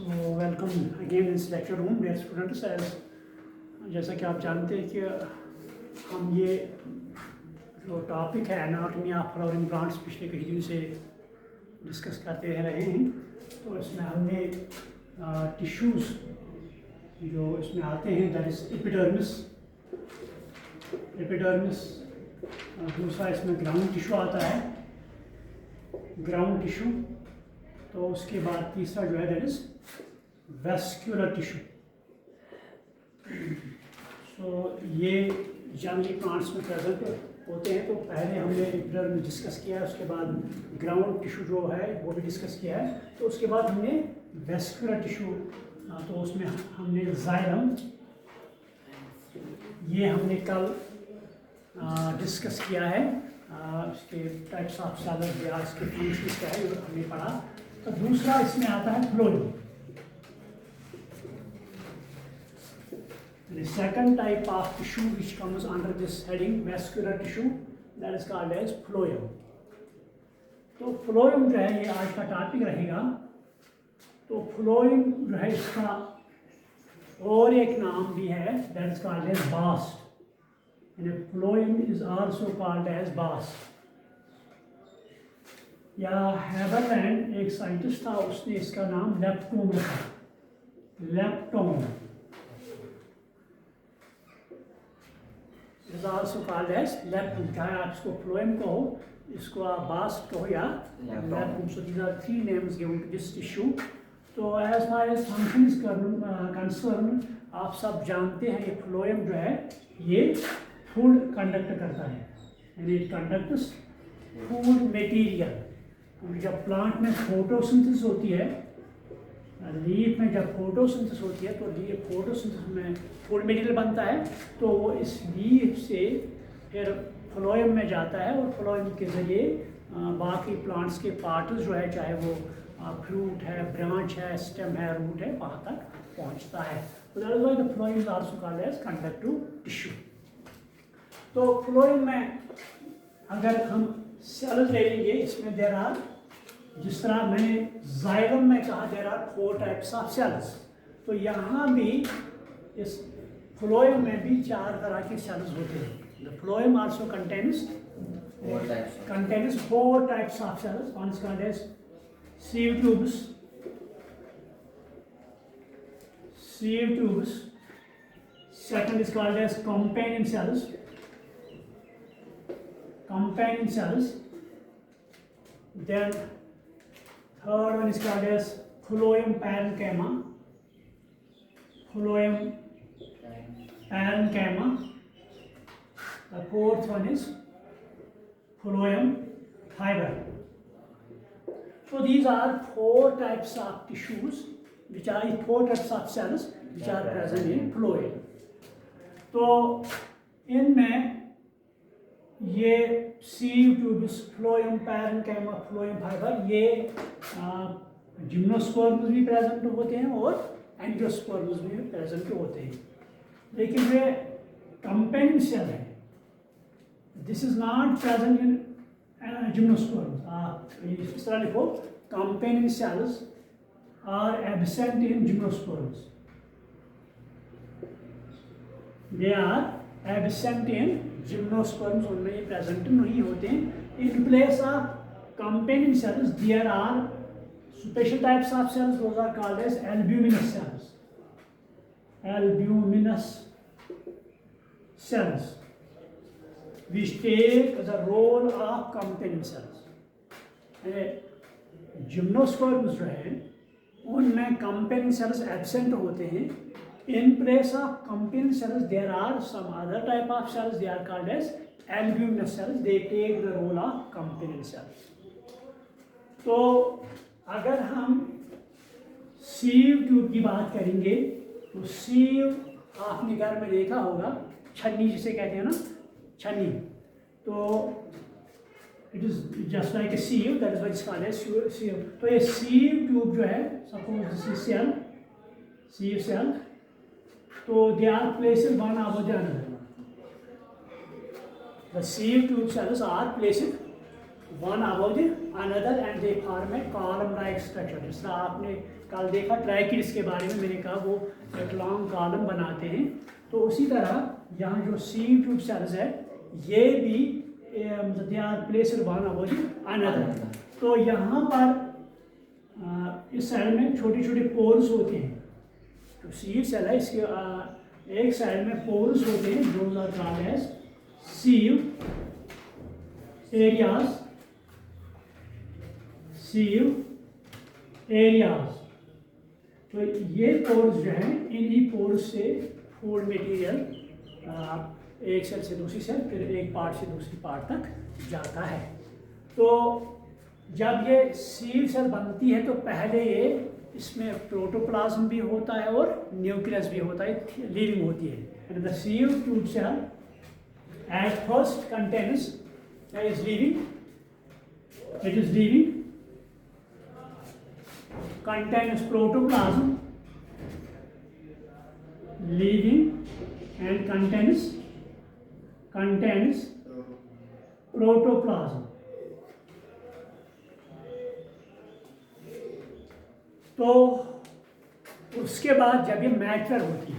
So welcome again in this lecture room, dear students. जैसा कि आप जानते हैं कि हम ये जो टॉपिक है एनाटॉमी ऑफ फ्लावरिंग प्लांट्स पिछले कई दिन से डिस्कस करते रहे हैं। तो इसमें हमने टिश्यूज़ जो इसमें आते हैं दैट इज एपिडर्मिस, दूसरा इसमें ग्राउंड टिश्यू आता है, ग्राउंड टिश्यू। तो उसके बाद तीसरा जो है दैट इज वेस्क्यूलर टिश्यू। सो ये जंगली प्लांट्स में प्रेजेंट होते हैं। तो पहले हमने एपिडर्मिस डिस्कस किया है, उसके बाद ग्राउंड टिश्यू जो है वो भी डिस्कस किया है। तो उसके बाद हमने वेस्क्यूलर टिश्यू, तो उसमें हमने जाइलम, ये हमने कल डिस्कस किया है। इसके टाइप्स ऑफ सेल्स या इसके फंक्शंस क्या है हमने पढ़ा। तो दूसरा इसमें आता है phloem. The second type of tissue which comes under this heading vascular tissue, that is called as phloem. तो फ्लोएम जो है ये आज का टॉपिक रहेगा। तो फ्लोएम जो है इसका और एक नाम भी है, that is called as bast. And phloem is also called as bast. या हैबरलैंड एक साइंटिस्ट था, उसने इसका नाम लेप्टोम रखा, लेप्टोम is also called as leptum. चाहे आप इसको फ्लोएम कहो, इसको आप बास्ट कहो या लेप्टम। So these are three names given to this tissue. तो as far as function is concerned, आप सब जानते हैं ये फ्लोएम जो है ये फूड कंडक्ट करता है, यानी इट कंडक्ट्स फूड मटेरियल। जब प्लांट में फोटोसिंथेसिस होती है, लीफ में जब फोटोसिंथेसिस होती है, तो लीफ फोटोसिंथेसिस में फूड मटेरियल बनता है। तो वो इस लीफ से फिर फ्लोएम में जाता है और फ्लोएम के ज़रिए बाकी प्लांट्स के पार्ट्स जो है, चाहे वो फ्रूट है, ब्रांच है, स्टेम है, रूट है, वहाँ तक पहुँचता है। तो that is why the phloem is also called as conductive tissue. तो फ्लोएम में अगर हम सेल्स ले लेंगे, इसमें देयर आर, जिस तरह मैंने जाइलम में कहा there are 4 types of cells, तो यहाँ भी इस फ्लोएम में भी 4 तरह के सेल्स होते हैं। The phloem also contains 4 types of cells. One is called as sieve tubes, second is called as companion cells, then third one is called as phloem parenchyma, the fourth one is phloem fiber. So these are 4 types of tissues which are 4 types of cells which are present in phloem. तो इनमें ये sieve tubes, phloem parenchyma, phloem fiber, ये gymnosperms भी present होते हैं और angiosperms भी present होते हैं, लेकिन वे कंपेनियन सेल है। This is not present in gymnosperms. इस तरह लिखो, companion cells are absent in gymnosperms, they are absent in gymnosperms, उनमें ये प्रेजेंट नहीं होते हैं। In place of companion cells there are special types of cells, those are called as albuminous cells, which take the role of companion cells. Gymnosperms जो है उनमें companion cells absent होते हैं। In place of companion cells there are some other type of cells, they are called as albuminous cells, they take the role of companion cells. तो अगर हम sieve tube की बात करेंगे, तो सीव आपने घर में देखा होगा, छन्नी जिसे कहते हैं ना, छन्नी। तो it is just like a sieve, that is what is called as sieve. तो ये सीव ट्यूब जो है, suppose this is cell, sieve cell, तो they are placed one above the another. The sieve tube cells are placed one above the another and they form a column like structure. जिस तरह आपने कल देखा ट्राइकिड्स के बारे में, मैंने कहा वो एक लॉन्ग कॉलम बनाते हैं, तो उसी तरह यहाँ जो सीव ट्यूब सेल्स है ये भी they are placed one above the another. तो यहाँ पर इस साइड में छोटे छोटे पोर्स होते हैं। तो सीव सेल है, इसके एक साइड में पोर्स होते हैं, those are called as sieve areas, sieve areas. तो ये पोर्स जो हैं, इन्हीं पोर्स से फूड मटेरियल एक सेल से दूसरी सेल, फिर एक पार्ट से दूसरी पार्ट तक जाता है। तो जब ये सीव सेल बनती है तो पहले ये इसमें प्रोटोप्लाज्म भी होता है और न्यूक्लियस भी होता है, लिविंग होती है। And the sieve tube cell at first contains, it is living, contains protoplasm, living, and contains protoplasm। तो उसके बाद जब ये मैच्योर होती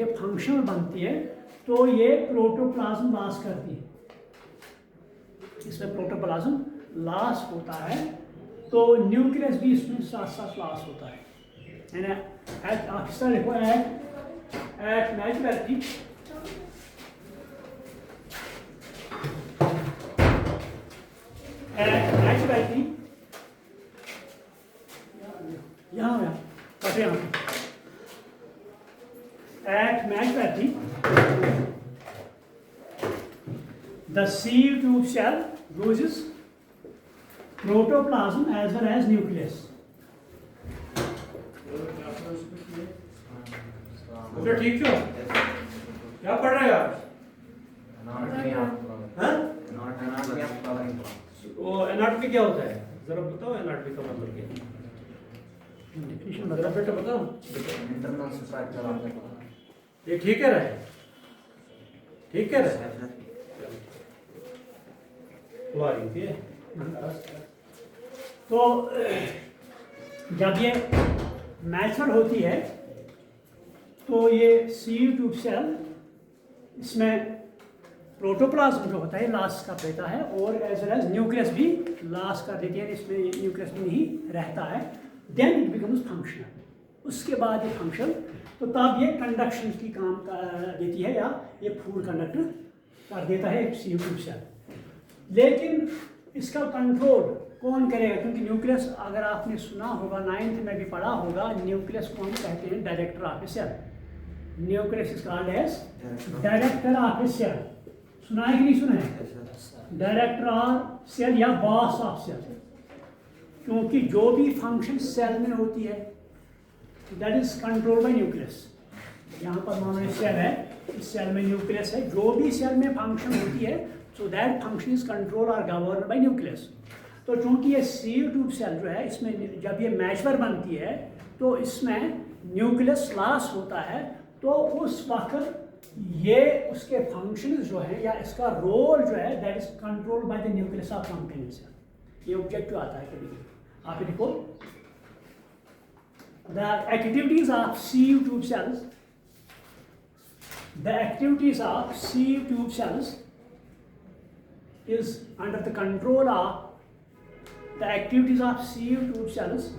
है, फंक्शनल बनती है, तो ये प्रोटोप्लाज्म लॉस करती है। इसमें प्रोटोप्लाज्म लॉस होता है, तो न्यूक्लियस भी इसमें साथ साथ लॉस होता है। देखो at maturity at maturity the sieve tube cell loses protoplasm as well as nucleus। ठीक हो? क्या पढ़ रहे हो आप? वो एनाटॉमी क्या होता है? जरा बताओ एनाटॉमी का मतलब क्या है? डेफिनेशन जरा बेटा बताओ। इंटरनल स्ट्रक्चर ये ठीक है रहे? ठीक है रहे? तो जब ये मैच्योर होती है तो ये सीव ट्यूब सेल इसमें प्रोटोप्लाज्म जो होता है लॉस कर देता है, और एज वेल एज न्यूक्लियस भी लॉस कर देती है, इसमें न्यूक्लियस भी नहीं रहता है। Then it becomes functional. उसके बाद ये फंक्शन, तो तब ये कंडक्शन की काम देती है, या ये फूड कंडक्ट कर देता है एक सीव ट्यूब सेल। लेकिन इसका कंट्रोल कौन करेगा? क्योंकि न्यूक्लियस, अगर आपने सुना होगा, 9th में भी पढ़ा होगा, न्यूक्लियस को हम कहते हैं director of a cell. Nucleus is called as director of a cell. सुना है कि नहीं सुना है? डायरेक्टर ऑफ सेल या बॉस ऑफ सेल। क्योंकि जो भी फंक्शन सेल में होती है that is control by nucleus. यहाँ पर मान सेल है, इस सेल में न्यूक्लियस है, जो भी सेल में फंक्शन होती है so that function is control और गवर्न बाय न्यूक्लियस। तो चूंकि ये सीव ट्यूब सेल जो है, इसमें जब ये मैच्योर बनती है तो इसमें न्यूक्लियस लॉस होता है, तो उस वक्त ये उसके फंक्शन जो है या इसका रोल जो है that is control by the nucleus of companion cell. ये ऑब्जेक्टिव आता है कभी। आप देखो the activities of sieve tube cells, the activities of sieve tube cells is under the control of, the activities of sieve tube cells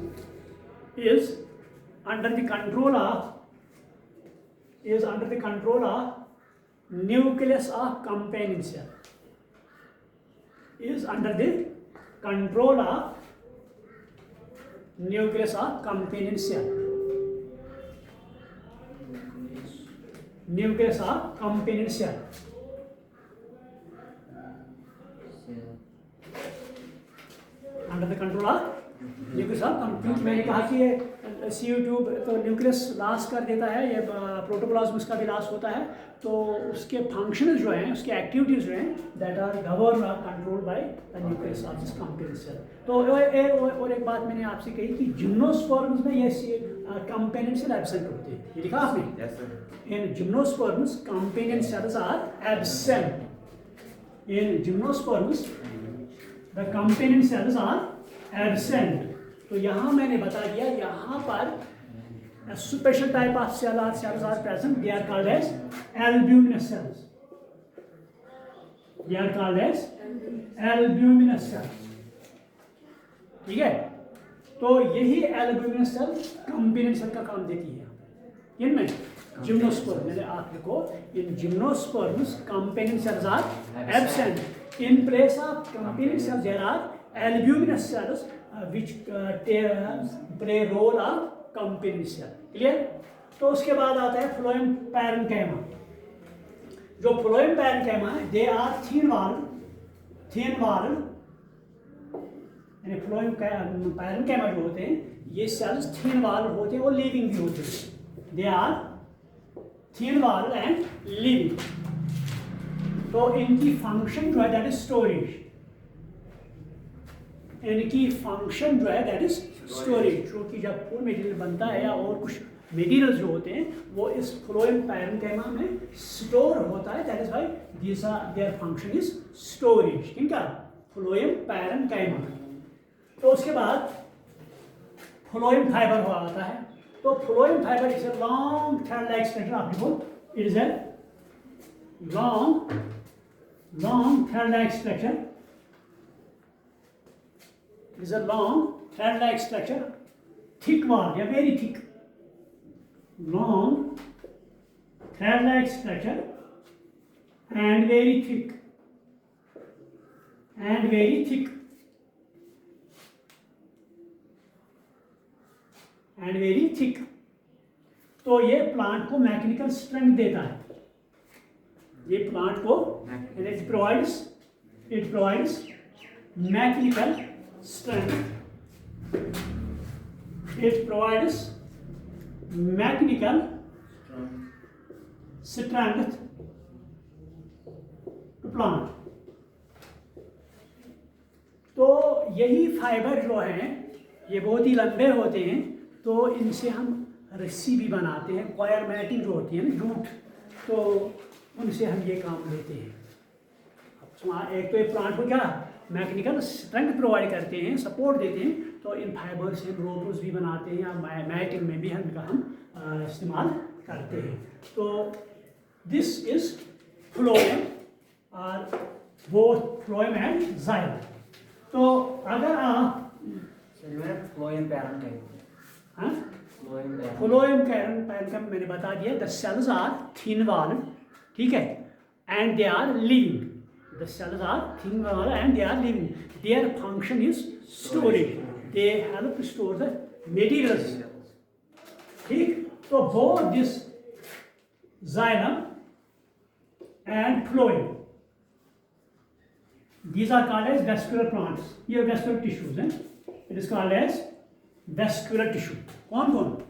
is under the control of, is under the control of nucleus of companion cell, is under the control of nucleus of companion cell, nucleus of companion cell। Under the control of nucleus of complete. मैंने कहा कि ये sieve tube तो nucleus loss कर देता है, ये protoplasm इसका भी लॉस होता है, तो उसके फंक्शन जो हैं, उसके एक्टिविटीज जो हैं दैट आर गवर्न और control by the nucleus of this companion cell. तो और एक बात मैंने आपसे कही कि जिम्नोस्पर्म्स में ये कंपेनियन सेल एब्सेंट होते हैं। ये लिखा आपने? In gymnosperms companion cells are absent. In gymnosperms, the companion cells are absent. तो यहाँ मैंने बता दिया, यहाँ पर a special type of cells are present. They are called as albuminous cells. They are called as albuminous cells. ठीक है, तो यही albuminous cell companion cell का काम देती है। इनमें gymnosperm, मैंने आप लिखो, in gymnosperms companion cells are absent. In place of companion cells there are albuminous cells which play role of companion cell. Clear? तो उसके बाद आता है phloem parenchyma. जो phloem parenchyma है, they are thin walled यानी phloem parenchyma जो होते हैं, ये cells thin walled होते हैं और living भी होते हैं. They are thin walled and living. तो इनकी फंक्शन जो है दैट इज स्टोरेज. इनकी फंक्शन जो है दैट इज स्टोरेज, क्योंकि जब फूड मटेरियल बनता है या और कुछ मटेरियल जो होते हैं वो इस फ्लोएम पैरेंकाइमा में स्टोर होता है. That is why this are there function is storage. इनका फ्लोएम पैरेंकाइमा. तो उसके बाद फ्लोएम फाइबर हो आता है. तो phloem fibre is a long thread like structure. आप देखो, it is a long thread-like structure. It is a long thread-like structure, thick wall, yeah, very thick. Long thread-like structure and very thick. And very thick. And very thick. तो ये plant को mechanical strength देता है. ये plant को it provides mechanical strength. It provides mechanical strength to plant. तो यही fibre जो हैं ये बहुत ही लंबे होते हैं. तो इनसे हम रस्सी भी बनाते हैं. कॉयर मैटिंग जो होती है ना, जूट, तो उनसे हम ये काम लेते हैं. एक तो ये प्लांट को क्या मैकेनिकल स्ट्रेंथ प्रोवाइड करते हैं, सपोर्ट देते हैं. तो इन फाइबर से रोप्स भी बनाते हैं या मैटिंग में भी हम इस्तेमाल करते हैं. तो दिस इज फ्लोएम और बोथ फ्लोएम एंड जाइलम. तो अगर आप फ्लोएम पैरेंकाइमा, फ्लोएम पैरेंकाइमा मैंने बता दिया, the cells are thin walled, ठीक है, and they are living. The cells are thin walled and they are living. Their function is storage. They help to store the materials. ठीक? तो both this xylem and phloem, these are called as vascular plants. ये vascular tissues हैं. It is called as vascular tissue. कौन?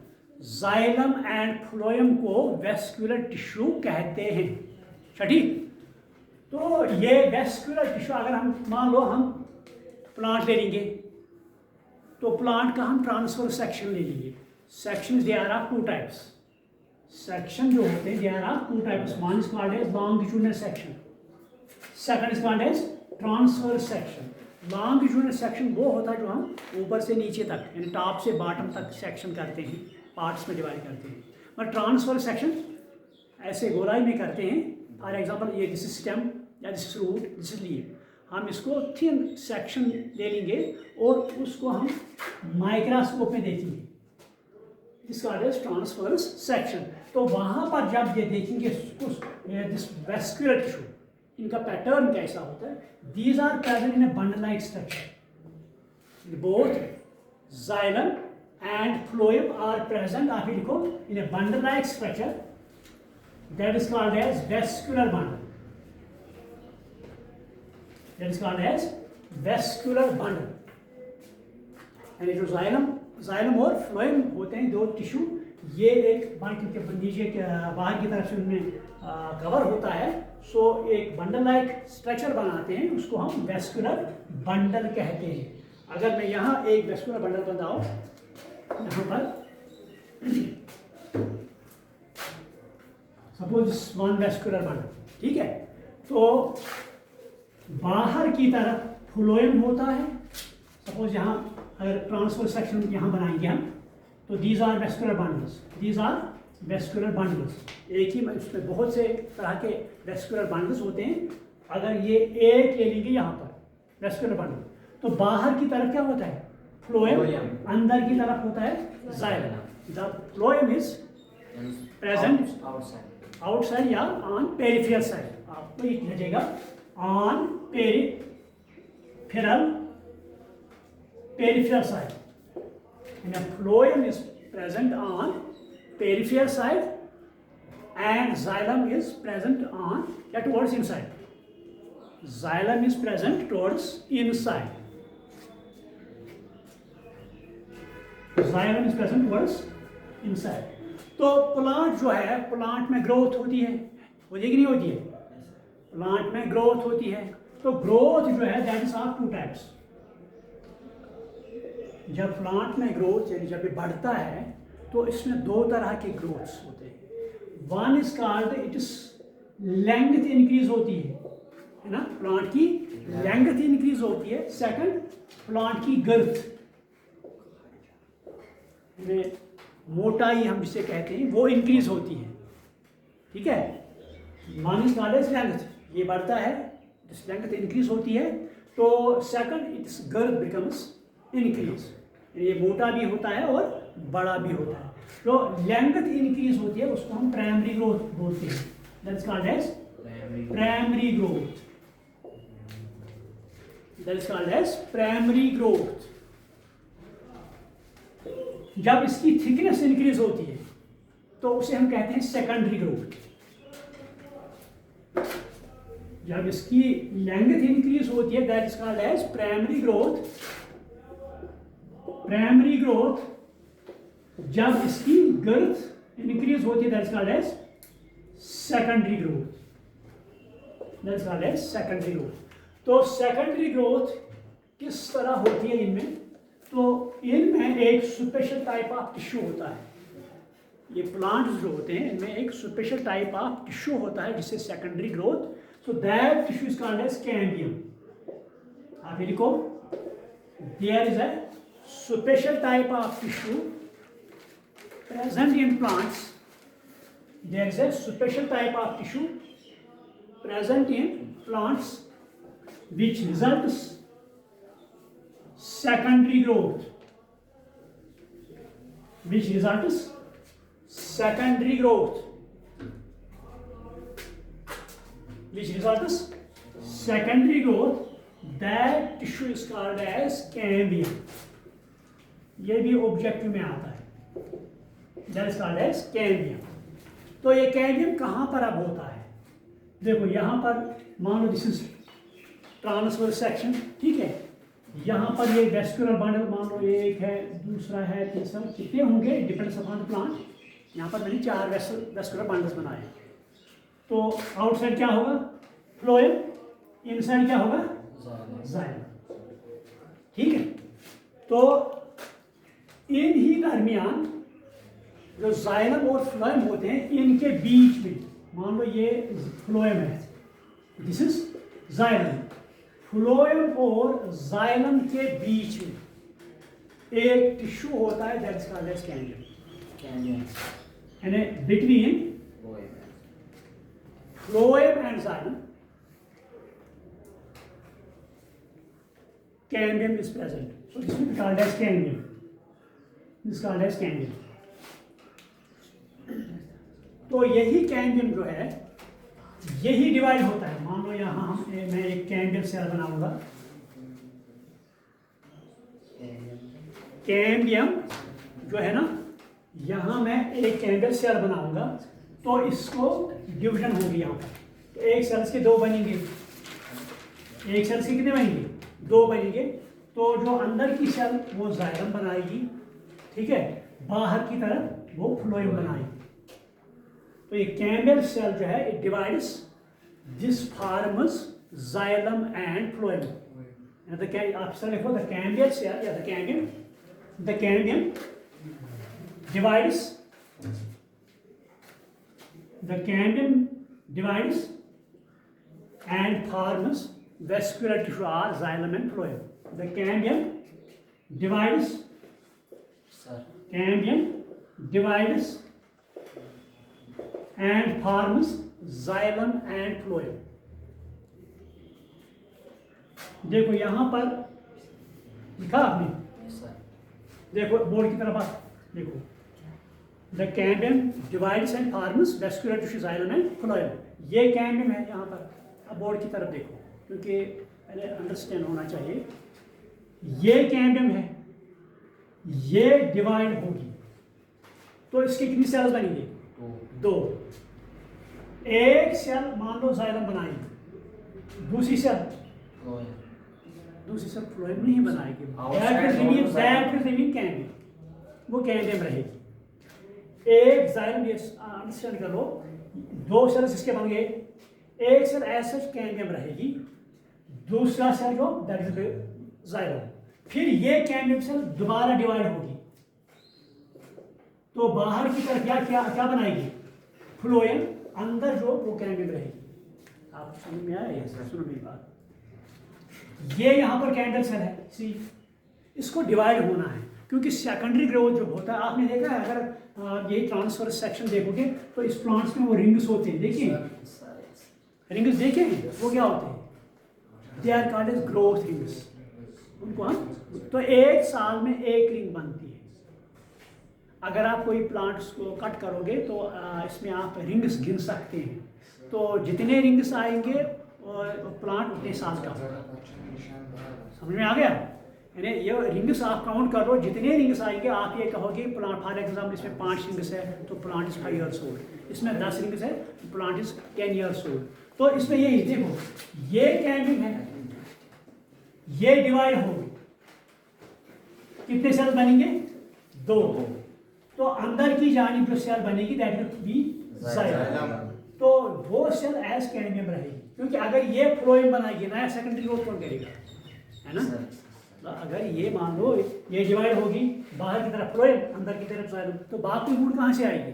Xylem and phloem को vascular tissue कहते हैं. ठीक? तो ये वेस्कुलर टिश्यू, अगर हम मान लो हम प्लांट ले लेंगे तो प्लांट का हम ट्रांसफर सेक्शन ले लेंगे. Section they are of two types. Section जो होते हैं they are of two types. One is called as longitudinal section, second is called as transfer section. Longitudinal section वो होता है जो हम ऊपर से नीचे तक यानी टॉप से बॉटम तक सेक्शन करते हैं, पार्ट्स में डिवाइड करते हैं. और ट्रांसफर सेक्शन ऐसे गोलाई में करते हैं. फॉर एग्जाम्पल ये दिस इज स्टेम या this is root, this is leaf. हम इसको थिन सेक्शन ले लेंगे और उसको हम माइक्रोस्कोप में देखेंगे. This called as transverse section. तो वहाँ पर जब ये देखेंगे दिस वेस्कुलर टिश्यू, इनका पैटर्न कैसा होता है. These are present in a bundle like structure. Both xylem and phloem are present. आप लिखो in a bundle like structure. That is called as vascular bundle. That is called as vascular bundle. And जो xylem और phloem होते हैं दो tissue, ये एक नीचे बाहर की तरफ से उनमें कवर होता है. सो एक बंडल लाइक स्ट्रक्चर बनाते हैं, उसको हम वेस्कुलर बंडल कहते हैं. अगर मैं यहाँ एक वेस्कुलर बंडल बनाऊँ यहाँ पर, सपोज वन वेस्कुलर बंडल, ठीक है. तो बाहर की तरफ फ्लोएम होता है। सपोज यहाँ अगर ट्रांसफर सेक्शन यहाँ बनाएंगे हम, तो these are vascular bundles, these are vascular bundles. एक ही उसमें बहुत से तरह के वेस्कुलर बंडल्स होते हैं। अगर ये एक ले लेंगे यहाँ पर वेस्कुलर बंडल, तो बाहर की तरफ क्या होता है? फ्लोएम। अंदर की तरफ होता है xylem. The phloem is present outside या ऑन पेरिफेरल साइड। आपको ये लिखेगा on peripheral side, and a phloem is present on peripheral side and xylem is present on towards inside. Xylem is present towards inside. Xylem is present towards inside. तो plant जो है, plant में growth होती है कि नहीं होती है? प्लांट में ग्रोथ होती है। तो ग्रोथ जो है that is of two types. जब प्लांट में ग्रोथ यानी जब ये बढ़ता है तो इसमें दो तरह के ग्रोथ्स होते हैं। One is called, it is length increase होती है ना, प्लांट की लेंथ इंक्रीज होती है। सेकंड, प्लांट की गर्थ में मोटाई हम जिसे कहते हैं वो इंक्रीज होती है। ठीक है, one is called as length, ये बढ़ता है, जिस लेंथ इंक्रीज होती है। तो second, its girth becomes increase, ये मोटा भी होता है और बड़ा भी होता है। तो लेंथ इंक्रीज होती है, उसको हम प्राइमरी ग्रोथ बोलते हैं। That is called as primary growth. That is called as primary growth. जब इसकी थिकनेस इंक्रीज होती है तो उसे हम कहते हैं सेकेंडरी ग्रोथ। जब इसकी लेंथ इंक्रीज होती है that is called as primary growth. Primary growth, जब इसकी गर्थ इंक्रीज होती है that is called as secondary growth. That is called as secondary growth. तो सेकेंडरी ग्रोथ किस तरह होती है इनमें? तो इनमें एक स्पेशल टाइप ऑफ टिश्यू होता है। ये प्लांट्स जो होते हैं इनमें एक स्पेशल टाइप ऑफ टिश्यू होता है जिससे secondary growth. So that tissue is called as cambium. आप ये लिखो, there is a special type of tissue present in plants. There is a special type of tissue present in plants which results secondary growth. Which results secondary growth. Which results secondary growth. That tissue is called as cambium. ये भी objective में आता है। That is called as cambium. तो ये cambium कहाँ पर अब होता है? देखो यहाँ पर मान लो दिस इज ट्रांसफर सेक्शन, ठीक है। यहाँ पर ये वेस्कुलर बंडल मान लो एक है, दूसरा है, तीसरा, कितने होंगे डिपेंड्स अपॉन द प्लांट। यहाँ पर मैंने 4 वेस्कुलर बंडल्स बनाए। तो आउटसाइड क्या होगा? फ्लोएम। इनसाइड क्या होगा? जाइलम। ठीक है, तो इन ही दरमियान जो जाइलम और फ्लोएम होते हैं इनके बीच में मान लो ये फ्लोएम है, दिस इज जाइलम। फ्लोएम और जाइलम के बीच में एक टिश्यू होता है that is called as cambium. यानी between phloem and xylem cambium is present. So this is called as cambium. This is called as cambium. तो यही कैम्बियम जो है यही डिवाइड होता है। मान लो यहाँ मैं एक कैम्बियम सेल बनाऊंगा। कैम्बियम जो है ना, यहाँ मैं एक कैम्बियम सेल बनाऊंगा तो इसको डिवीजन होगी यहाँ पर। तो एक सेल्स के 2 बनेंगे, एक सेल्स के कितने बनेंगे? 2 बनेंगे। तो जो अंदर की सेल वो जाइलम बनाएगी, ठीक है, बाहर की तरफ वो फ्लोएम बनाएगी। तो ये कैम्बियम सेल जो है it divides this forms xylem and phloem. आप सर लिखो द कैम्बियम सेल या the cambium divides and forms vascular tissue are xylem and phloem. The cambium divides Sir. and forms xylem and phloem. देखो यहाँ पर लिखा आपने, Yes, sir. देखो board की तरफ आप देखो, the cambium divides and forms vascular tissue xylem and phloem. ये कैम्बियम है यहाँ पर, अब बोर्ड की तरफ देखो क्योंकि पहले अंडरस्टैंड होना चाहिए. ये कैम्बियम है, ये डिवाइड होगी तो इसके कितनी सेल्स बनेंगे? दो. एक सेल मान लो xylem बनाएगी, दूसरी सेल फ्लोएम नहीं बनाएगी. दैट विल रिमेन कैम्बियम, वो कैम्बियम रहेगी. एक xylem, ये अंडरस्टैंड कर लो, दो सेल्स इसके बन गए, एक सेल ऐसा कैम्बियम रहेगी, दूसरा सेल जो दैट इज xylem. फिर ये कैम्बियम सेल दोबारा डिवाइड होगी तो बाहर की तरफ क्या बनाएगी? फ्लोएम. अंदर जो वो कैम्बियम रहेगी. आप समझ में आया? सुनो मेरी बात. ये यहाँ पर कैंडल सेल है, सी, इसको डिवाइड होना है क्योंकि सेकेंडरी ग्रोथ जो होता है, आपने देखा है, अगर ये ट्रांसफर सेक्शन देखोगे तो इस प्लांट्स में वो रिंग्स होते हैं, देखिए रिंग्स, देखिए वो क्या होते हैं? They are called as growth rings. उनको हम, तो एक साल में एक रिंग बनती है. अगर आप कोई प्लांट्स को कट करोगे तो इसमें आप रिंग्स गिन सकते हैं. तो जितने रिंग्स आएंगे प्लांट उतने साल का होगा. समझ में आ गया? यानी ये रिंग्स आप काउंट कर लो, जितने रिंग्स आएंगे आप ये कहोगे प्लांट, फॉर एग्जाम्पल इसमें 5 रिंग्स है तो प्लांट इज 5 years old. इसमें 10 रिंग्स है तो प्लांट इज 10 years old. तो इसमें यही देखो, ये कैम्बियम है, ये डिवाइड होगी, कितने सेल बनेंगे? 2. तो अंदर की जानिब जो सेल बनेगी दैट विल बी xylem. तो वो सेल एज कैम्बियम रहेगी क्योंकि अगर ये फ्लोएम बनाएगी, नया सेकेंडरी ग्रोथ कौन करेगा? है ना? तो अगर ये मान लो ये डिवाइड होगी, बाहर की तरफ फ्लोएम, अंदर की तरफ xylem, तो बाकी गुण कहाँ से आएगी?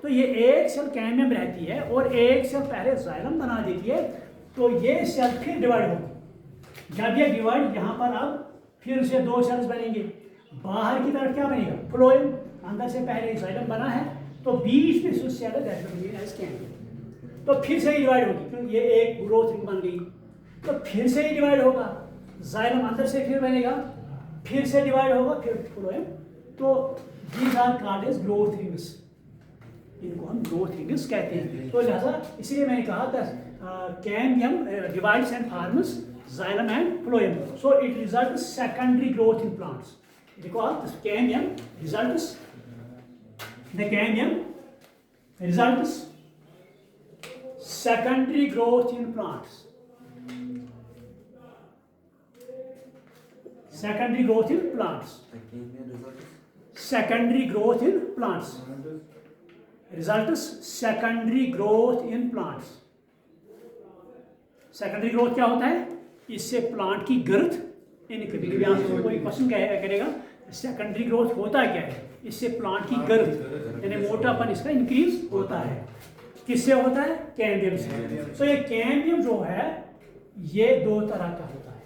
तो ये एक सेल कैम्बियम रहती है और एक सेल पहले xylem बना देती है, तो ये सेल फिर डिवाइड होगी. जब ये डिवाइड, यहाँ पर अब फिर से 2 सेल्स बनेंगे, बाहर की तरफ क्या बनेगा? फ्लोएम. अंदर से पहले xylem बना है तो बीच में सेल है that will be as cambium. तो फिर से ही डिवाइड होगी क्योंकि ये एक ग्रोथ रिंग बन गई, तो फिर से ही डिवाइड होगा. xylem अंदर से फिर बनेगा, फिर से डिवाइड होगा, फिर फ्लोएम. तो these are called as growth rings. इनको हम ग्रोथ रिंग्स कहते हैं. तो लिहाजा इसलिए मैंने कहा था cambium divides and forms xylem and phloem. So it results secondary growth in plants. Because the cambium results secondary growth in plants. Secondary growth in plants. Secondary growth in plants. Results secondary growth in plants. Secondary growth क्या होता है? इससे plant की growth increase. आपको कोई question करेगा secondary growth होता क्या है? इससे प्लांट की ग्रोथ यानी मोटापन इसका इंक्रीज होता है. किससे होता है? कैम्बियम से. तो ये कैम्बियम जो है ये 2 तरह का होता है.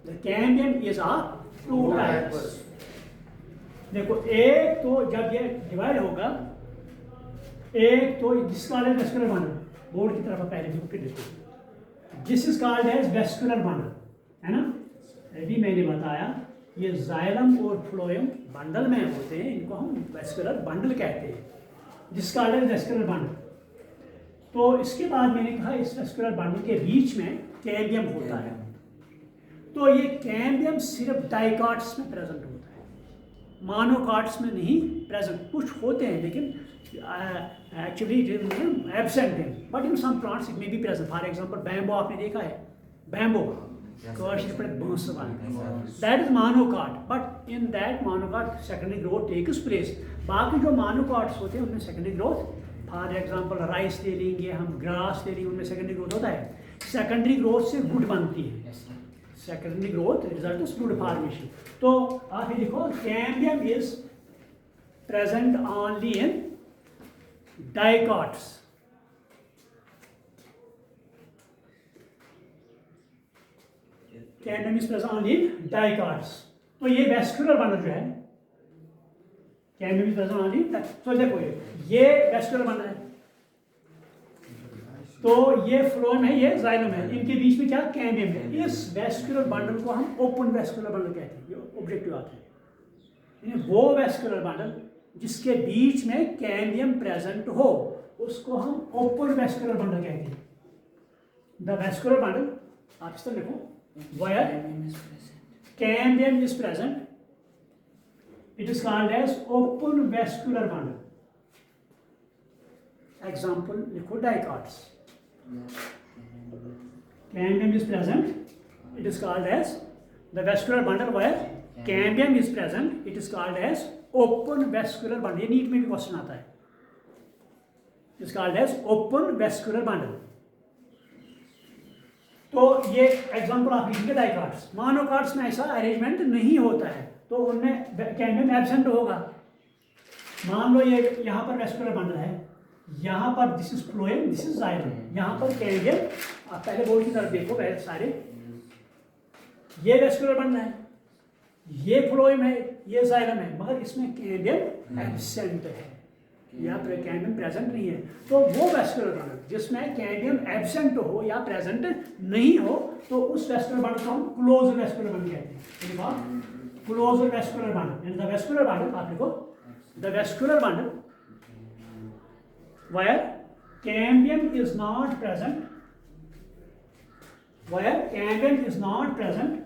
The cambium is of 2 types. देखो, एक तो जब ये डिवाइड होगा, एक तो जिसका वेस्कुलर बंडल, बोर्ड की तरफ पहले देखो फिर देखो, this is called as vascular bundle, है ना? अभी मैंने बताया ये xylem और फ्लोएम बंडल में होते हैं, इनको हम वेस्कुलर बंडल कहते हैं. This called as vascular bundle. तो इसके बाद मैंने कहा इस वेस्कुलर बंडल के बीच में कैम्बियम होता है. तो ये कैम्बियम सिर्फ डाइकॉट्स में प्रेजेंट होता है, मोनोकॉट्स में नहीं प्रेजेंट. कुछ होते हैं लेकिन actually it is absent in, but in some plants it may be present. For example, bamboo आपने देखा है, bamboo, that is monocot, but in that monocot secondary growth takes place. बाकी जो monocots होते हैं उनमें secondary growth, for example rice ले लेंगे हम, grass ले लेंगे, उनमें secondary growth होता है. Secondary growth से wood बनती है. Secondary growth result is wood formation. तो आप ये देखो, cambium is present only in dicots. Cambium is present only in dicots. तो ये वेस्कुलर बंडल जो है, कैम्बियम इज प्रेजेंट ओनली, तो देखो ये वेस्कुलर बंडल है, तो ये फ्लोएम है, ये जाइलम है, इनके बीच में क्या कैम्बियम है। इस वेस्कुलर बंडल को हम ओपन वेस्कुलर बंडल कहते हैं, ये ऑब्जेक्टिव आता है। वो वेस्कुलर बंडल जिसके बीच में कैम्बियम प्रेजेंट हो उसको हम ओपन वेस्कुलर बंडल कहते हैं। द वेस्कुलर बंडल, आप इस तरह लिखो, wire cambium is present, it is called as open vascular bundle. Example लिखो डाइकार्ड्स। Cambium is present, it is called as the vascular bundle where cambium is present, it is called as open vascular bundle। ये NEET में भी question आता है, it is called as open vascular bundle। तो ये example आप लिखेंगे डाइकार्ड्स। मोनोकार्ड्स में ऐसा अरेंजमेंट नहीं होता है, तो उनमें कैम्बियम एब्सेंट होगा। मान लो ये यहाँ पर वेस्कुलर बंडल है, यहाँ पर this is phloem, this is xylem, यहाँ पर कैम्बियम, आप पहले बोर्ड की तरफ देखो पहले सारे, ये वेस्कुलर बंडल है, ये फ्लोएम है, ये जाइलम है, मगर इसमें कैम्बियम एब्सेंट है, यहाँ पर कैम्बियम प्रेजेंट नहीं है। तो वो वेस्कुलर बंडल जिसमें कैम्बियम एब्सेंट हो या प्रेजेंट नहीं हो, तो उस वेस्कुलर बंडल को हम क्लोज वेस्कुलर बंडल कहते हैं। Close vascular bundle, the vascular bundle, आप लिखो the vascular bundle where cambium is not present, where cambium is not present,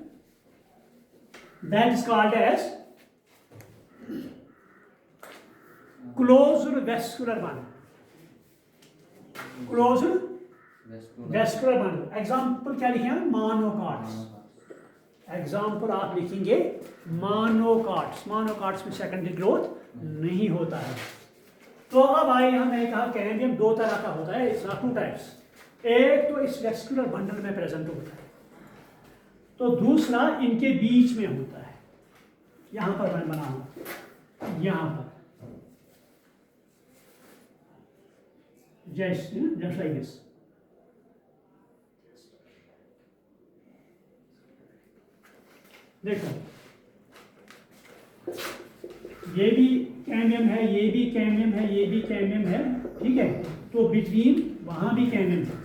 that is called as closed vascular bundle, closed vascular bundle। Example क्या लिखे हैं, मोनोकार्ड्स। Example आप लिखेंगे मोनोकार्ड्स। मोनोकार्ड्स में secondary growth नहीं होता है। तो अब आइए, हमने कहा कैम्बियम दो तरह का होता है, इट्स टू टाइप्स। एक तो इस वेस्कुलर बंडल में प्रेजेंट होता है, तो दूसरा इनके बीच में होता है। यहां पर मैं बना हूं, यहां पर जस्ट लाइक दिस। देखो ये भी कैम्बियम है, ये भी कैम्बियम है, ये भी कैम्बियम है, ठीक है। तो बिटवीन वहां भी कैम्बियम है,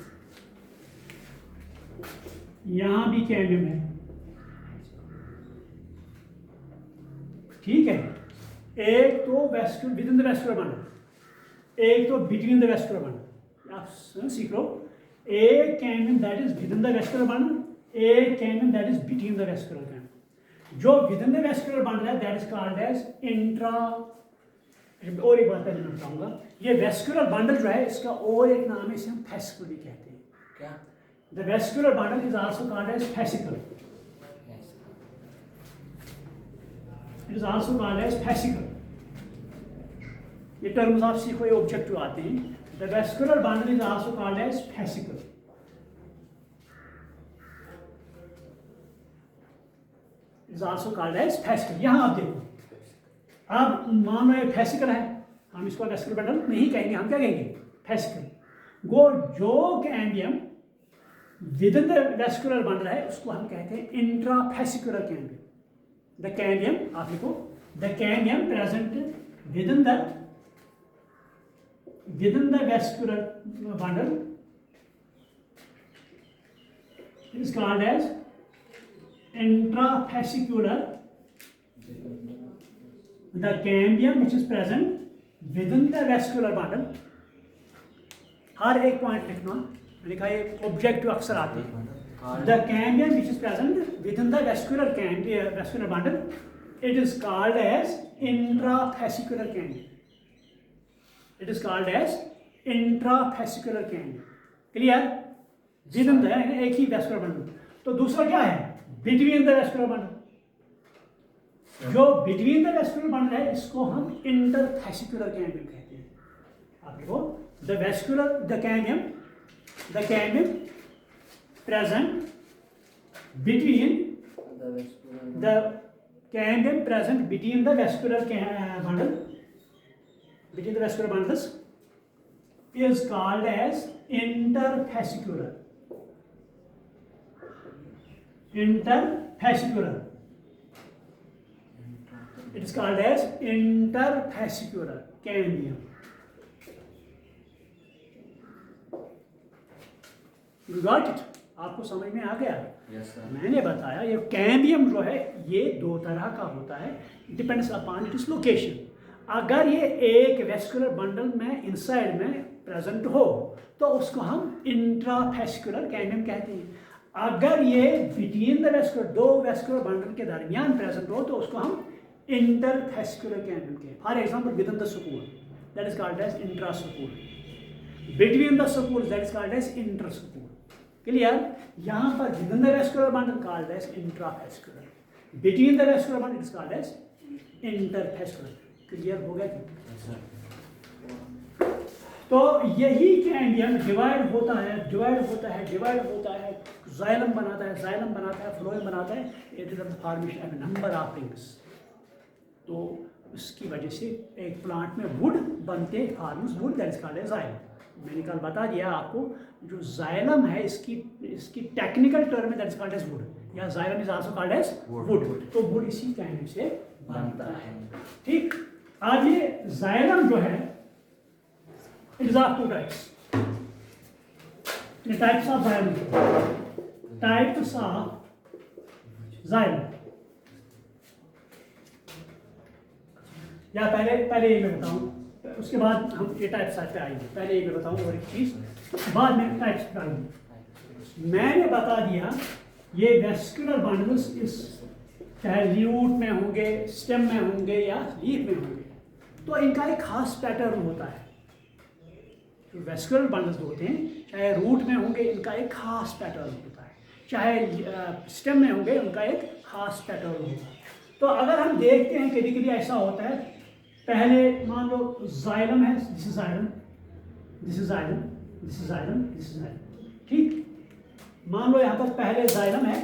यहां भी कैम्बियम है, ठीक है। एक तो vascular with in the vascular bundle, एक तो बिटवीन द वेस्कुलर बंडल। आप सीख लो, एक cambium that is within the vascular bundle, एक cambium that is between the vascular bundle. जो within the vascular bundle है that is called as intra. और एक बात पहले मैं बताऊंगा, ये वेस्कुलर बंडल जो है इसका और एक नाम है, इसे हम फेसिकल भी कहते हैं। क्या? The vascular bundle is also called as fascicle, it is also called as fascicle. ये टर्म्स आप सीखो, ये ऑब्जेक्टिव आते हैं। The vascular bundle is also called as fascicle. Is also called as fascicle. यहां आप देखो, अब मान लो फेसिकल है, हम इसको वेस्कुलर बंडल नहीं कहेंगे, हम क्या कहेंगे, फेसिकल। वो जो cambium with in the vascular bundle है उसको हम कहते हैं इंट्राफेसिकुलर कैम्बियम। द कैम्बियम, आप लिखो, the cambium present within the vascular bundle is called as intrafascicular. The cambium which is present within the vascular bundle, हर एक point लिखना, लिखा ये ऑब्जेक्टिव अक्सर आते हैं। The cambium which is present within the vascular bundle, it is called as intrafascicular cambium. It is called as intrafascicular cambium. Clear? Within the एक ही vascular bundle। तो दूसरा क्या है, between the vascular bundle। जो between the vascular bundle है इसको हम interfascicular cambium कहते हैं। आप देखो, the cambium present between the vascular bundle, between the vascular bundles is called as interfascicular, interfascicular. It is called as interfascicular cambium. You got it? आपको समझ में आ गया? Yes, sir. मैंने बताया ये कैम्बियम जो है ये दो तरह का होता है, डिपेंड्स अपॉन इट्स लोकेशन। अगर ये एक वेस्कुलर बंडल में इनसाइड में प्रेजेंट हो तो उसको हम इंट्राफेस्कुलर कैम्बियम कहते हैं। अगर ये बिटवीन द वेस्कुलर, दो वेस्कुलर बंडल के दरमियान प्रेजेंट हो तो उसको हम इंटरफेस्कुलर कैम्बियम कहते हैं। For example within the school that is called as intraschool, between the school that is called as interschool. Clear? यहाँ पर within the vascular bundle called as intrafascicular, between the vascular bundle it is called as interfascicular. Clear हो गया? Yes, sir. तो यही cambium divide होता है, xylem बनाता है, फ्लोएम बनाता है। It is the formation of number of rings. तो उसकी वजह से एक प्लांट में वुड बनते, forms wood, that is called as xylem. मैंने कल बता दिया आपको, जो जाइलम है इसकी टेक्निकल टर्म है that is called as wood, या xylem is also called as wood. तो वुड इसी कैम्बियम से बनता है। ठीक, आज ये जाइलम जो है it is of two types. The types of xylem. Types of xylem. या पहले ये मैं बताऊं, उसके बाद हम ये टाइप्स पे आएंगे। पहले ये मैं बताऊं और एक चीज, बाद में टाइप्स पे आएंगे। मैंने बता दिया ये वेस्कुलर बंडल्स इस चाहे ल्यूट में होंगे, स्टेम में होंगे या लीफ में होंगे, तो इनका एक खास पैटर्न होता है। वेस्कुलर बंडल्स होते हैं, चाहे रूट में होंगे इनका एक खास पैटर्न होता है, चाहे स्टेम में होंगे उनका एक खास पैटर्न होता है। तो अगर हम देखते हैं कभी कभी ऐसा होता है, पहले मान लो जाइलम है, this is xylem, this is xylem, this is xylem, this is xylem. ठीक, मान लो यहाँ पर पहले जाइलम है,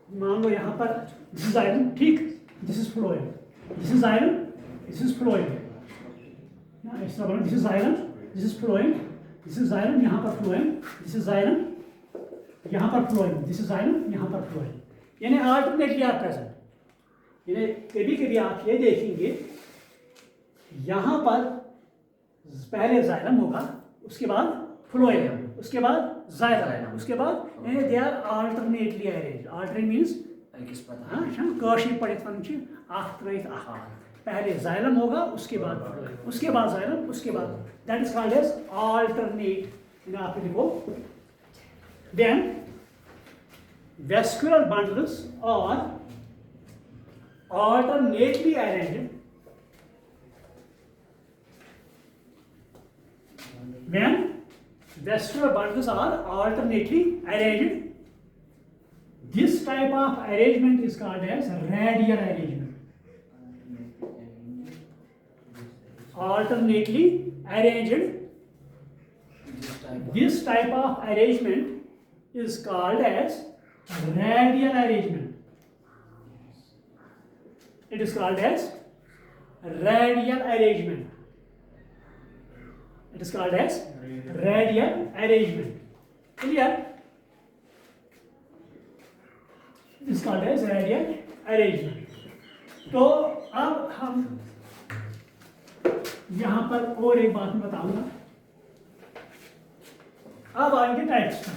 मान लो यहाँ पर दिस इज जाइलम। ठीक, this is phloem, this is xylem, this is phloem। इस तरह this is xylem, this is phloem, this is xylem, यहाँ पर phloem, this is xylem, यहाँ पर phloem, this is xylem, यहाँ पर phloem। यानी alternately are present। यानी कभी कभी आप ये देखेंगे यहाँ पर पहले xylem होगा, उसके बाद phloem, उसके बाद xylem, उसके बाद they are alternately arranged। Alternate means Kashi पढ़ित पहले जाइलम होगा, उसके बाद जाइलम, उसके बाद that is called as alternate. आप लिखो, देन वेस्कुलर बंडल्स और alternately arranged when vascular bundles are alternately arranged. This type of arrangement is called as radial arrangement. Alternately arranged. This type of arrangement is called as radial arrangement. It is called as radial arrangement. It is called as radial arrangement. Clear? Is called as radial arrangement. तो अब हम यहाँ पर और एक बात मैं बताऊंगा। अब आएंगे टाइप्स पर।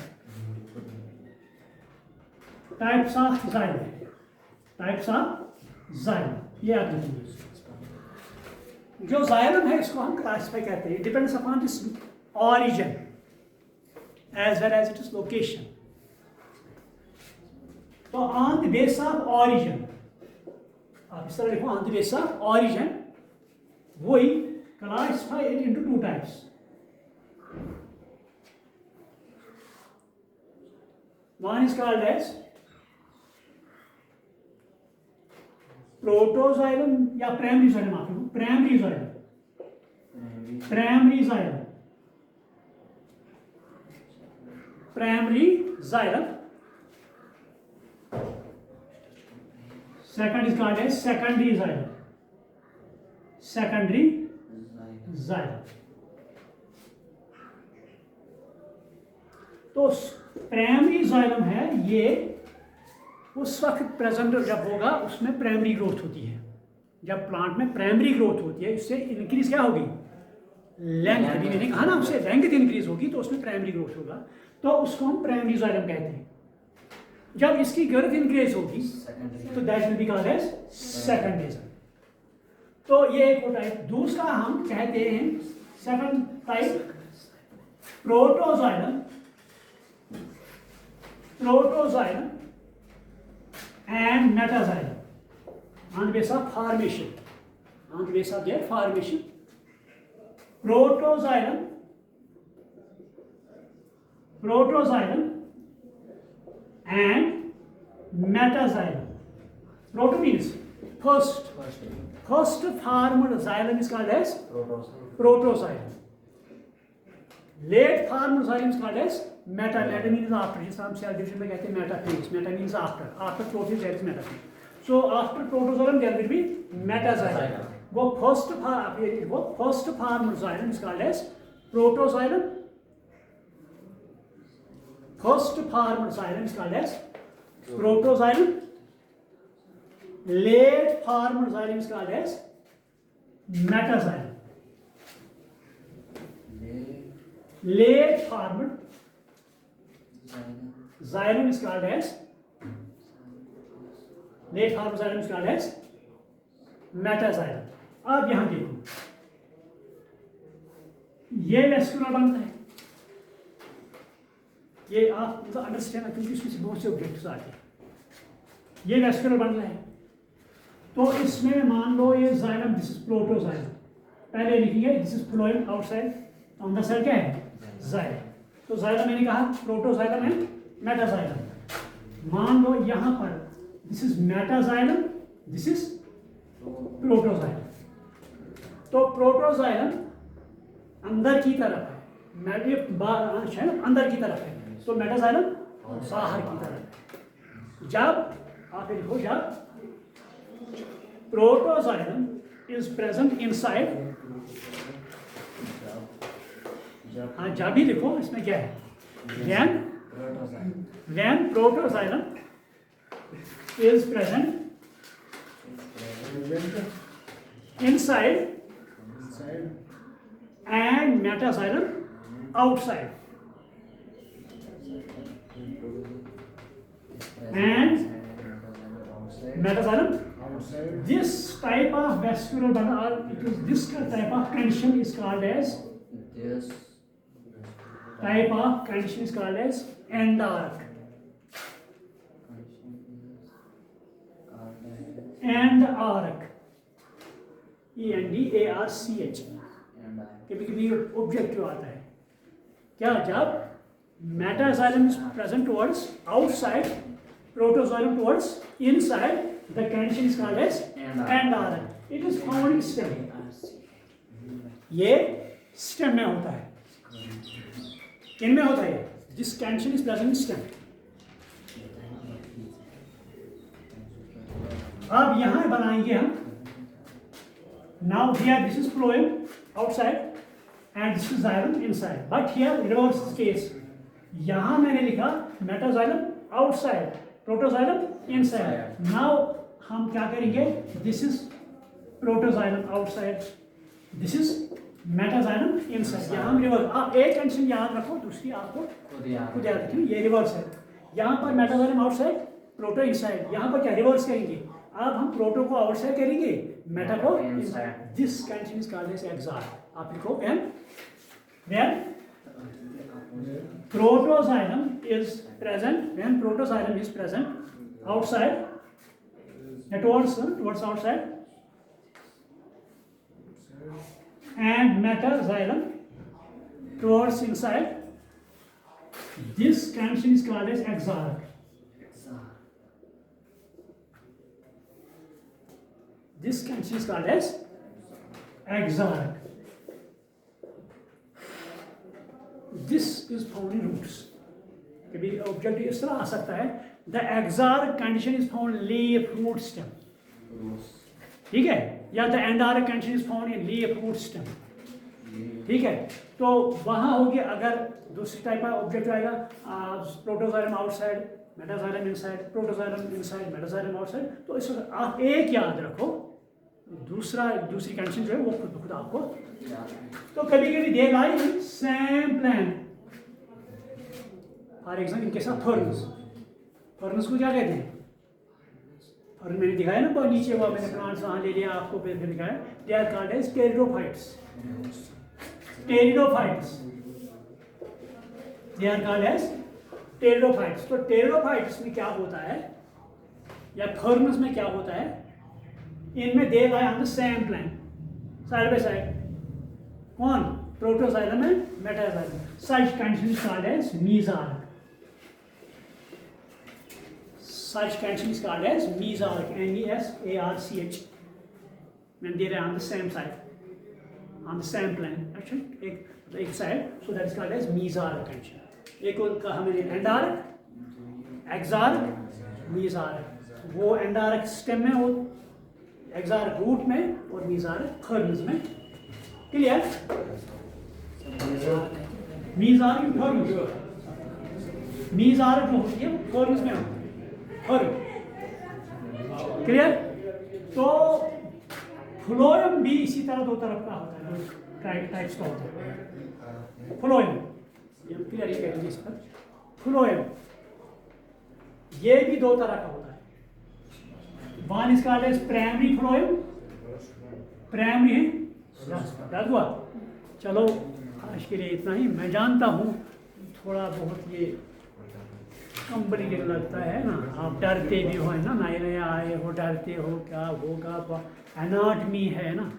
Types of xylem, types of xylem, ये आप लिखेंगे। जो जाइलम है इसको हम क्लासिफाई करते हैं, depends upon its origin as well as it is location. तो on the base of origin, आप इस तरह लिखो, on the base of origin, वही classify it into two types. One is called as protoxylem या primary xylem. आप लिखो primary xylem, primary xylem, primary xylem. Second is called as secondary xylem. Secondary xylem. तो primary xylem है ये उस वक्त present जब होगा उसमें प्राइमरी ग्रोथ होती है। जब प्लांट में प्राइमरी ग्रोथ होती है इससे इंक्रीज क्या होगी, लेंथ। अभी मैंने कहा ना उससे लेंथ इंक्रीज होगी तो उसमें प्राइमरी ग्रोथ होगा, तो उसको हम प्राइमरी जाइलम कहते हैं। जब इसकी ग्रोथ इंक्रीज होगी तो that will be called as secondary xylem. तो ये एक टाइप। दूसरा हम कहते हैं second type protoxylem. Protoxylem and metaxylem on the basis of formation. On the basis of their formation, protoxylem and metaxylem. Proto means first formed xylem is called as protoxylem. Late formed xylem is called as meta means after. जिसे हम cell division में कहते हैं metaphase. Meta means after protophase there is metaphase. So after protoxylem there will be metaxylem. वो first formed xylem is called as protoxylem. First formed xylem is called as protoxylem. Late formed xylem is called as metaxylem. Late formed xylem is called as late formed xylem is called as metaxylem. अब यहां देखो ये vascular बनता है, ये आप मतलब understand क्योंकि इसमें से बहुत से ऑब्जेक्ट्स आते हैं। ये वेस्कुलर बन रहा है तो इसमें मान लो ये जाइलम, दिस इज प्रोटोजाइलम। पहले लिखिए this is phloem outside, on the side क्या है जाइलम। तो जाइलम मैंने कहा प्रोटोजाइलम एंड मेटाजाइलम। मान लो यहाँ पर this is metaxylem, this is protoxylem. तो प्रोटोजाइलम अंदर की तरफ है, अंदर की तरफ है, तो मेटाजाइलम बाहर की तरफ है। जब आप लिखो जब प्रोटोजाइलम इज प्रेजेंट इनसाइड, हाँ जब भी लिखो इसमें क्या है, when protoxylem is present inside and metaxylem outside, and metaxylem this type of vascular bundle, this type of condition is called as endarch. Endarch, ENDARCH। कभी कभी ऑब्जेक्टिव आता है क्या, जब metaxylem is present towards outside, protoxylem towards inside, the condition is called as endarch. It is found in stem. ये stem में होता है, इनमें होता है, this condition is present in stem. अब यहां बनाएंगे हम, now here this is phloem outside and this is xylem inside, but here reverse case, यहाँ मैंने लिखा metaxylem outside, protoxylem inside. Now हम क्या करेंगे, this is protoxylem outside, this is metaxylem inside. यहाँ हम रिवर्स, आप एक कंडीशन याद रखो, दूसरी आपको खुद याद रखिए, ये रिवर्स है। यहाँ पर मेटाजाइलम आउटसाइड, प्रोटो इनसाइड, यहाँ पर क्या रिवर्स करेंगे, अब हम प्रोटो को आउटसाइड करेंगे, मेटा को इनसाइड। This condition is called as exarch. आप लिखो when protoxylem is present, when protoxylem is present outside, towards outside, and metaxylem towards inside, this condition is called as exarch. This condition is called as exarch. This is found in roots. कभी object इस तरह आ सकता है, the exarch condition is found leaf root stem, ठीक है, या the endarch condition is found in leaf root stem. ठीक है, तो वहाँ होगी अगर दूसरी टाइप का ऑब्जेक्ट आएगा, protoxylem outside, metaxylem inside, protoxylem inside, metaxylem outside. तो इस वक्त आप एक याद रखो, दूसरी कंडीशन जो है वो खुद ब खुद आपको। तो कभी कभी दे लाई सेम प्लान, फॉर एग्जाम्पल इनके साथ फर्न्स को क्या कहते हैं? फर्न मैंने दिखाया ना, पर नीचे वो मैंने प्लांट्स वहाँ ले लिया आपको, फिर दिखाया। They are called as pteridophytes, pteridophytes, they are called as pteridophytes. तो टेरिडोफाइट्स में क्या होता है, या फर्न्स में क्या होता है, इनमें they lie on the same plane, side by side. कौन? Protoxylem and metaxylem. Such condition is called as mesarch. Such condition is called as mesarch, MESARCH. When they are on the same side, on the same plane, actually, एक side, so that is called as mesarch condition. एक और कहा मैंने एंडार्क, एक्सार्क, मेसार्क। वो एंडार्क stem में, वो एक्सार्क root में, और मेसार्क फर्न्स में। क्लियर? मेसार्क में फर्न्स, मेसार्क जो होती है फर्न्स में होती है। क्लियर? तो फ्लोएम भी इसी तरह दो तरफ का होता है, टाइप्स का होता है फ्लोएम। क्लियर? ये कह इस पर फ्लोएम ये भी दो तरह का होता है। One is called as primary phloem, primary है, याद हुआ? चलो आज के लिए इतना ही। मैं जानता हूँ थोड़ा बहुत ये कॉम्प्लिकेटेड लगता है ना, आप डरते भी हो, है ना, नए नए आए हो, डरते हो क्या होगा, एनाटमी है ना।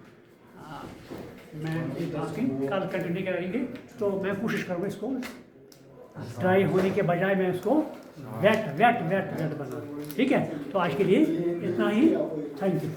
मैं बाकी कल कंटिन्यू करेंगे, तो मैं कोशिश करूँगा इसको ड्राई होने के बजाय मैं इसको वेट बना। ठीक है, तो आज के लिए इतना ही। Thank you.